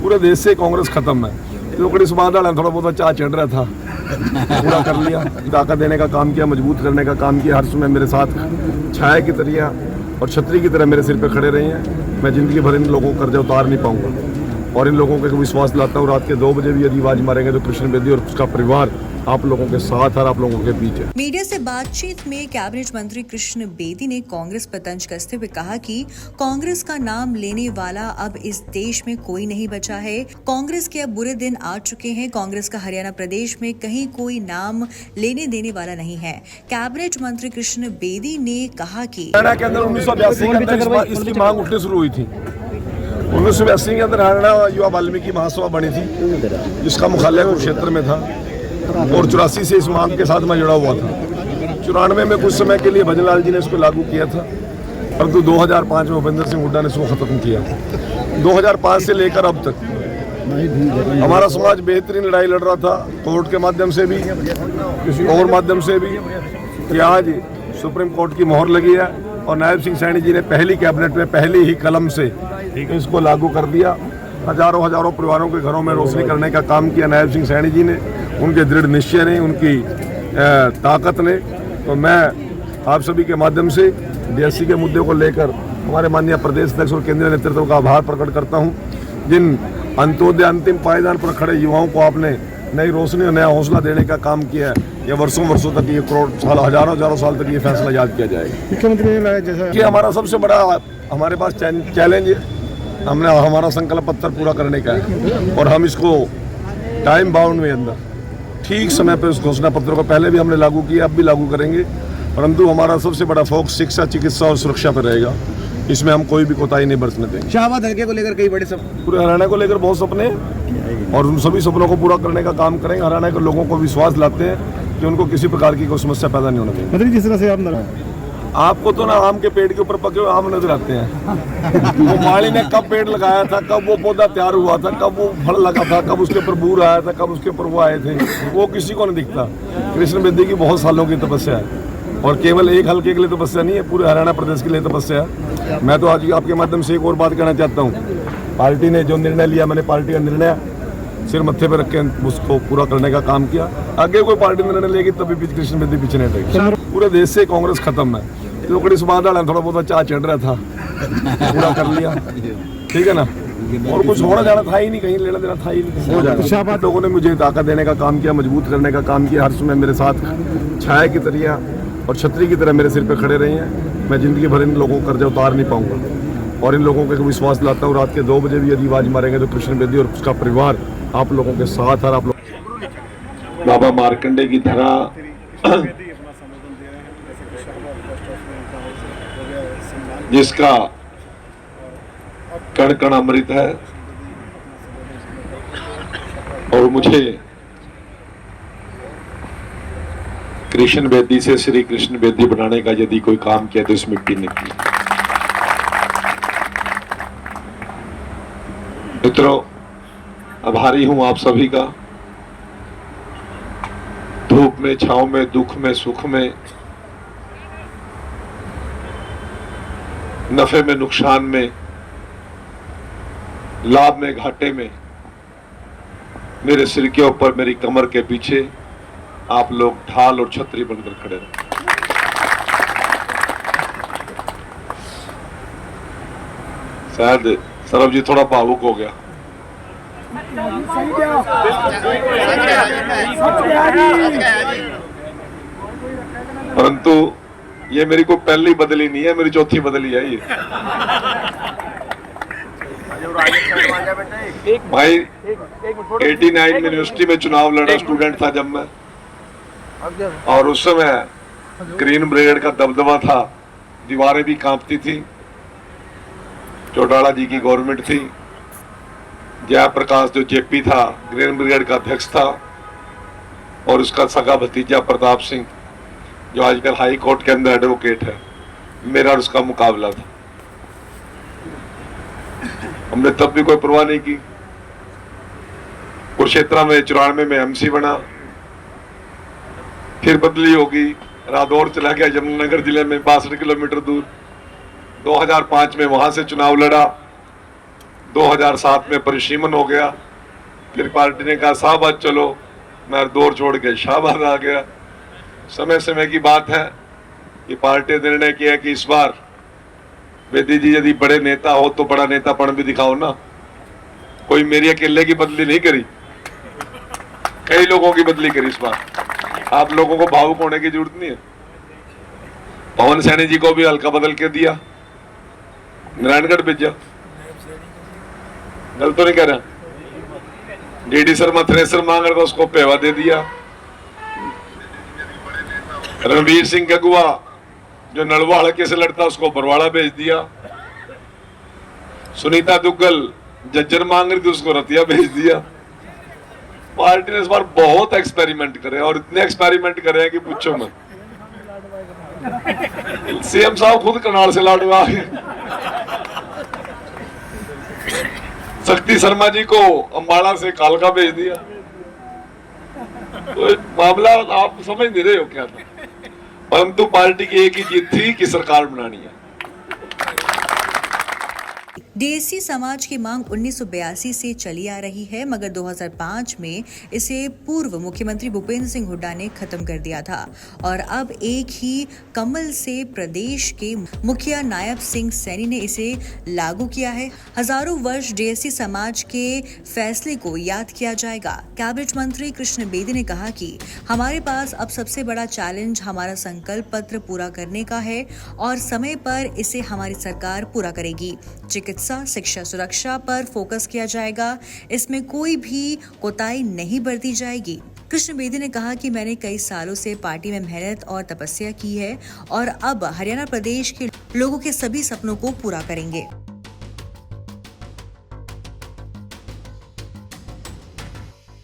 पूरे देश से कांग्रेस खत्म है। लोकड़ी समाज वाला थोड़ा बहुत चाह चढ़ रहा था, पूरा कर लिया। ताकत देने का काम किया, मजबूत करने का काम किया। हर समय मेरे साथ छाया की तरह और छतरी की तरह मेरे सिर पे खड़े रहे हैं। मैं जिंदगी भर इन लोगों को कर्जा उतार नहीं पाऊंगा और इन लोगों को विश्वास दिलाता हूँ। रात के 2 बजे भी यदि आवाज मारेंगे तो कृष्ण बेदी और उसका परिवार आप लोगों के साथ और आप लोगों के बीच है। मीडिया से बातचीत में कैबिनेट मंत्री कृष्ण बेदी ने कांग्रेस पर तंज कसते हुए कहा कि कांग्रेस का नाम लेने वाला अब इस देश में कोई नहीं बचा है। कांग्रेस के अब बुरे दिन आ चुके हैं। कांग्रेस का हरियाणा प्रदेश में कहीं कोई नाम लेने देने वाला नहीं है। कैबिनेट मंत्री कृष्ण बेदी ने कहा कि हरियाणा के अंदर 1982 के अंदर इसकी मांग उठनी शुरू हुई थी। 1982 के अंदर हरियाणा युवा वाल्मीकि महासभा बनी थी, जिसका मुख्यालय कुरुक्षेत्र में था और 84 से इस मांग के साथ मैं जुड़ा हुआ था। 94 में कुछ समय के लिए भजनलाल जी ने इसको लागू किया था, परंतु 2005 में भूपेंद्र सिंह हुड्डा ने इसको खत्म किया। 2005 से लेकर अब तक हमारा समाज बेहतरीन लड़ाई लड़ रहा था, कोर्ट के माध्यम से भी, किसी और माध्यम से भी, कि आज सुप्रीम कोर्ट की मोहर लगी है और नायब सिंह सैनी जी ने पहली कैबिनेट में पहली ही कलम से इसको लागू कर दिया। हजारों परिवारों के घरों में रोशनी करने का काम किया नायब सिंह सैनी जी ने, उनके दृढ़ निश्चय ने, उनकी ताकत ने। तो मैं आप सभी के माध्यम से DSC के मुद्दे को लेकर हमारे माननीय प्रदेश अध्यक्ष और केंद्रीय नेतृत्व का आभार प्रकट करता हूं। जिन अंत्योदय अंतिम पायदान पर खड़े युवाओं को आपने नई रोशनी और नया हौसला देने का काम किया है, ये वर्षों तक, ये करोड़ साल, हजारों साल तक ये फैसला याद किया जाएगा। मुख्यमंत्री ने लाया जैसा ये हमारा सबसे बड़ा हमारे पास चैलेंज है। हमने हमारा संकल्प पत्र पूरा करने का है और हम इसको टाइम बाउंड में अंदर ठीक समय पर उस घोषणा पत्र को पहले भी हमने लागू किया, अब भी लागू करेंगे। परंतु हमारा सबसे बड़ा फोकस शिक्षा, चिकित्सा और सुरक्षा पर रहेगा। इसमें हम कोई भी कोताही नहीं बरतने देंगे। शाहबाद हल्के को लेकर कई बड़े पूरे हरियाणा को लेकर बहुत सपने हैं और उन सभी सपनों को पूरा करने का काम करेंगे। हरियाणा के लोगों को विश्वास दिलाते हैं कि उनको किसी प्रकार की कोई समस्या पैदा नहीं होने देंगे। मंत्री जिस तरह से आप आपको तो ना आम के पेड़ के ऊपर पके हुए आम नजर आते हैं। वो माली ने कब पेड़ लगाया था, कब वो पौधा तैयार हुआ था, कब वो फल लगा था, कब उसके ऊपर बूर आया था, कब उसके ऊपर वो आए थे, वो किसी को नहीं दिखता। कृष्ण बेदी की बहुत सालों की तपस्या है और केवल एक हल्के के लिए तपस्या नहीं है, पूरे हरियाणा प्रदेश के लिए तपस्या है। मैं तो आज आपके माध्यम से एक और बात कहना चाहता हूँ। पार्टी ने जो निर्णय लिया, मैंने पार्टी का निर्णय सिर मत्थे पर रख के उसको पूरा करने का काम किया। आगे कोई पार्टी निर्णय लेगी तभी भी कृष्ण बेदी पीछे नहीं रहेगी। पूरे देश से कांग्रेस खत्म है। लोकड़ी समाज वाला थोड़ा बहुत चाह चढ़ रहा था, पूरा कर लिया, ठीक है ना। और कुछ होना जाना था ही नहीं, कहीं लेना देना था ही नहीं, हो जाएगा। लोगों ने मुझे ताकत देने का काम किया, मजबूत करने का काम किया। हर समय मेरे साथ छाया की तरह और छतरी की तरह मेरे सिर पे खड़े रहे हैं। मैं जिंदगी भर इन लोगों को कर्जा उतार नहीं पाऊंगा और इन लोगों को विश्वास दिलाता हूँ। रात के 2 बजे भी यदि आवाज मारेंगे तो कृष्ण बेदी और उसका परिवार आप लोगों के साथ और आप लोग बाबा मार्कंडे की तरह जिसका कण कण अमृत है और मुझे कृष्ण बेदी से श्री कृष्ण बेदी बनाने का यदि कोई काम किया तो इस मिट्टी ने किया। मित्रों, आभारी हूं आप सभी का। धूप में, छांव में, दुख में, सुख में, नफे में, नुकसान में, लाभ में, घाटे में, मेरे सिर के ऊपर, मेरी कमर के पीछे आप लोग ढाल और छतरी बनकर खड़े रहे। शायद सरब जी थोड़ा भावुक हो गया। परंतु ये मेरी को पहली बदली नहीं है, मेरी चौथी बदली है ये। भाई 89 में यूनिवर्सिटी में चुनाव लड़ा स्टूडेंट था जब मैं, और उस समय ग्रीन ब्रिगेड का दबदबा था, दीवारें भी कांपती थी। चौटाला जी की गवर्नमेंट थी। जयप्रकाश जो जेपी था ग्रीन ब्रिगेड का अध्यक्ष था और उसका सगा भतीजा प्रताप सिंह जो आजकल हाई कोर्ट के अंदर एडवोकेट है, मेरा और उसका मुकाबला था। हमने तब भी कोई परवाह नहीं की। कुरुक्षेत्र में 94 में MC बना, फिर बदली होगी, रादौर चला गया यमुनानगर जिले में 62 किलोमीटर दूर। 2005 में वहां से चुनाव लड़ा, 2007 में परिसीमन हो गया, फिर पार्टी ने कहा शाहबाद चलो, मैं दौर छोड़ के शाहबाद आ गया। समय समय की बात है कि पार्टी ने निर्णय किया कि इस बार बेदी जी यदि बड़े नेता हो तो बड़ा नेतापन भी दिखाओ ना। कोई मेरी अकेले की बदली नहीं करी, कई लोगों की बदली करी इस बार। आप लोगों को भावुक होने की जरूरत नहीं है। पवन सैनी जी को भी हल्का बदल के दिया, नारायणगढ़ भेजा, गलत तो नहीं कह रहा। डीडी शर्मा थ्रेसर मांग रहा था, उसको पेवा दे दिया। रणवीर सिंह गगुआ जो नलवा हल्के से लड़ता उसको बरवाड़ा भेज दिया। सुनीता दुग्गल जज्जर मांग रही थी, उसको रतिया भेज दिया। पार्टी ने इस बार बहुत एक्सपेरिमेंट करे और इतने एक्सपेरिमेंट करे हैं कि पूछो मत। सीएम साहब खुद करनाल से लाडवा गए। शक्ति शर्मा जी को अंबाला से कालका भेज दिया। तो मामला आप समझ नहीं रहे हो क्या था, परंतु पार्टी की एक ही जीत थी कि सरकार बनानी है। डीएससी समाज की मांग 1982 से चली आ रही है, मगर 2005 में इसे पूर्व मुख्यमंत्री भूपेंद्र सिंह हुड्डा ने खत्म कर दिया था और अब एक ही कमल से प्रदेश के मुखिया नायब सिंह सैनी ने इसे लागू किया है। हजारों वर्ष डीएससी समाज के फैसले को याद किया जाएगा। कैबिनेट मंत्री कृष्ण बेदी ने कहा कि हमारे पास अब सबसे बड़ा चैलेंज हमारा संकल्प पत्र पूरा करने का है और समय पर इसे हमारी सरकार पूरा करेगी। चिकित्सा, शिक्षा, सुरक्षा पर फोकस किया जाएगा, इसमें कोई भी कोताही नहीं बरती जाएगी। कृष्ण बेदी ने कहा कि मैंने कई सालों से पार्टी में मेहनत और तपस्या की है और अब हरियाणा प्रदेश के लोगों के सभी सपनों को पूरा करेंगे।